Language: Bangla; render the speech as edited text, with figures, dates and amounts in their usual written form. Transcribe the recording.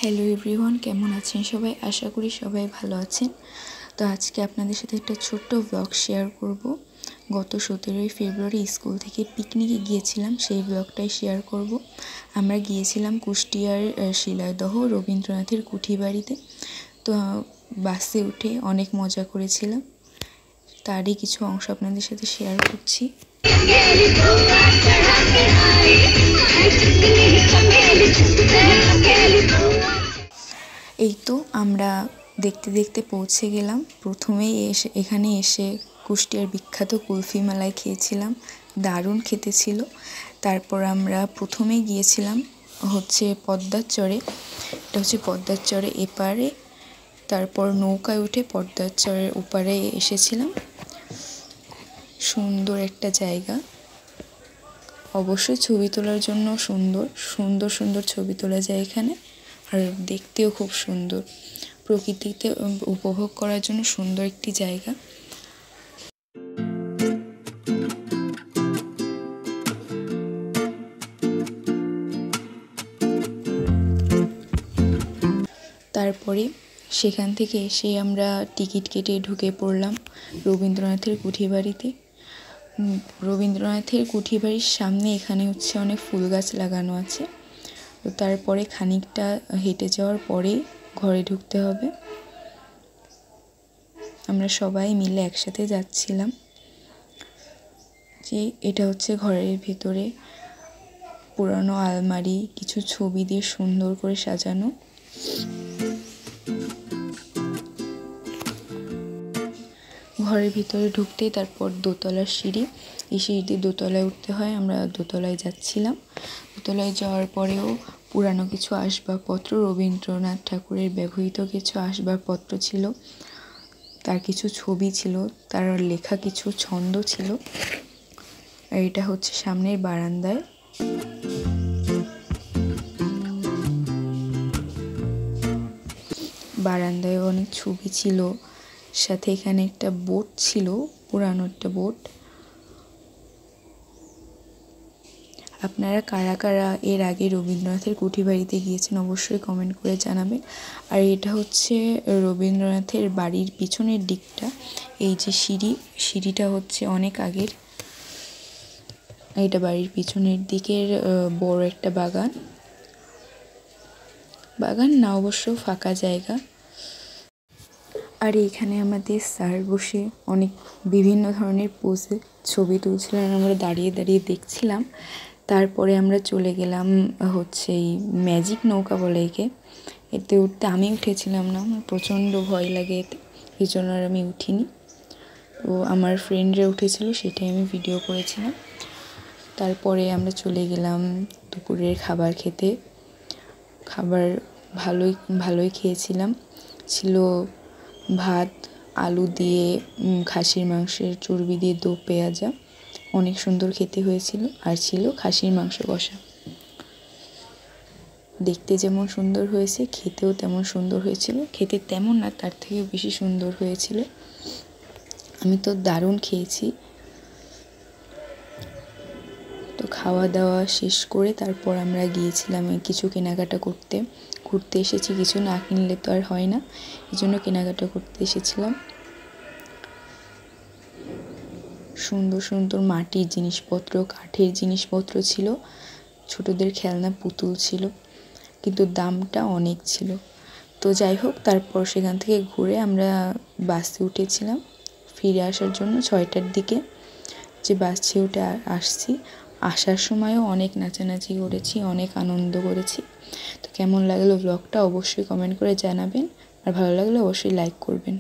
হ্যালো এভরিওয়ান, কেমন আছেন সবাই? আশা করি সবাই ভালো আছেন। তো আজকে আপনাদের সাথে একটা ছোট্ট ব্লগ শেয়ার করব। গত 17ই ফেব্রুয়ারি স্কুল থেকে পিকনিকে গিয়েছিলাম, সেই ব্লগটাই শেয়ার করব। আমরা গিয়েছিলাম কুষ্টিয়ার শিলাইদহ রবীন্দ্রনাথের কুঠিবাড়িতে। তো বাসে উঠে অনেক মজা করেছিলাম, তারই কিছু অংশ আপনাদের সাথে শেয়ার করছি। এই তো আমরা দেখতে দেখতে পৌঁছে গেলাম। প্রথমেই এখানে এসে কুষ্টিয়ার বিখ্যাত কুলফি মালাই খেয়েছিলাম, দারুণ খেতে ছিল। তারপর আমরা প্রথমেই গিয়েছিলাম হচ্ছে পদ্মার চরে, এটা হচ্ছে পদ্মার চরে এপারে। তারপর নৌকায় উঠে পদ্মার চরের ওপারে এসেছিলাম। সুন্দর একটা জায়গা, অবশ্যই ছবি তোলার জন্য সুন্দর সুন্দর সুন্দর ছবি তোলা যায় এখানে, আর দেখতেও খুব সুন্দর। প্রকৃতিতে উপভোগ করার জন্য সুন্দর একটি জায়গা। তারপরে সেখান থেকে এসে আমরা টিকিট কেটে ঢুকে পড়লাম রবীন্দ্রনাথের কুঠিবাড়িতে। রবীন্দ্রনাথের কুঠিবাড়ির সামনে এখানে হচ্ছে অনেক ফুল গাছ লাগানো আছে। তো তারপরে খানিকটা হেঁটে যাওয়ার পরে ঘরে ঢুকতে হবে। আমরা সবাই মিলে একসাথে যাচ্ছিলাম। যে এটা হচ্ছে ঘরের ভিতরে পুরানো আলমারি, কিছু ছবি দিয়ে সুন্দর করে সাজানো। ঘরের ভিতরে ঢুকতেই তারপর দোতলার সিঁড়ি, এই সিঁড়ি দিয়ে দোতলায় উঠতে হয়। আমরা দোতলায় যাচ্ছিলাম। দোতলায় যাওয়ার পরেও পুরানো কিছু আসবাবপত্র, রবীন্দ্রনাথ ঠাকুরের ব্যবহৃত কিছু আসবাবপত্র ছিল, তার কিছু ছবি ছিল, তার লেখা কিছু ছন্দ ছিল। আর এটা হচ্ছে সামনের বারান্দায়। বারান্দায় অনেক ছবি ছিল, সাথে এখানে একটা বোট ছিল, পুরানো একটা বোট। আপনারা কারা কারা এর আগে রবীন্দ্রনাথের কুঠিবাড়িতে গিয়েছেন অবশ্যই কমেন্ট করে জানাবেন। আর এটা হচ্ছে রবীন্দ্রনাথের বাড়ির পিছনের দিকটা। এই যে সিঁড়িটা হচ্ছে অনেক আগের। এটা বাড়ির পিছনের দিকের বড় একটা বাগান না, অবশ্য ফাঁকা জায়গা। আর এখানে আমাদের স্যার বসে অনেক বিভিন্ন ধরনের পোজে ছবি তুলছিলেন, আমরা দাঁড়িয়ে দাঁড়িয়ে দেখছিলাম। তারপরে আমরা চলে গেলাম হচ্ছে এই ম্যাজিক নৌকা বলে একে, এতে উঠতে আমি উঠেছিলাম না, আমার প্রচণ্ড ভয় লাগে এতে, এই জন্য আর আমি উঠিনি। তো আমার ফ্রেন্ডরা উঠেছিল, সেটাই আমি ভিডিও করেছিলাম। তারপরে আমরা চলে গেলাম দুপুরের খাবার খেতে। খাবার ভালোই খেয়েছিলাম। ছিল ভাত, আলু দিয়ে, খাসির মাংসের চর্বি দিয়ে দো পেঁয়াজা, অনেক সুন্দর খেতে হয়েছিল। আর ছিল খাসির মাংস কষা। দেখতে যেমন সুন্দর হয়েছে, খেতেও তেমন সুন্দর হয়েছিল। খেতে তেমন না, তার থেকেও বেশি সুন্দর হয়েছিল। আমি তো দারুণ খেয়েছি। তো খাওয়া দাওয়া শেষ করে তারপর আমরা গিয়েছিলাম কিছু কেনাকাটা করতে। ঘুরতে এসেছি, কিছু না কিনলে তো আর হয় না, এই জন্য কেনাকাটা করতে এসেছিলাম। সুন্দর সুন্দর মাটির জিনিসপত্র, কাঠের জিনিসপত্র ছিল, ছোটদের খেলনা পুতুল ছিল, কিন্তু দামটা অনেক ছিল। তো যাই হোক, তারপর সেখান থেকে ঘুরে আমরা বাসে উঠেছিলাম ফিরে আসার জন্য 6টার দিকে। যে বাসে উঠে আসছি, আসার সময়ও অনেক নাচানাচি করেছি, অনেক আনন্দ করেছি। তো কেমন লাগলো ব্লগটা অবশ্যই কমেন্ট করে জানাবেন, আর ভালো লাগলে অবশ্যই লাইক করবেন।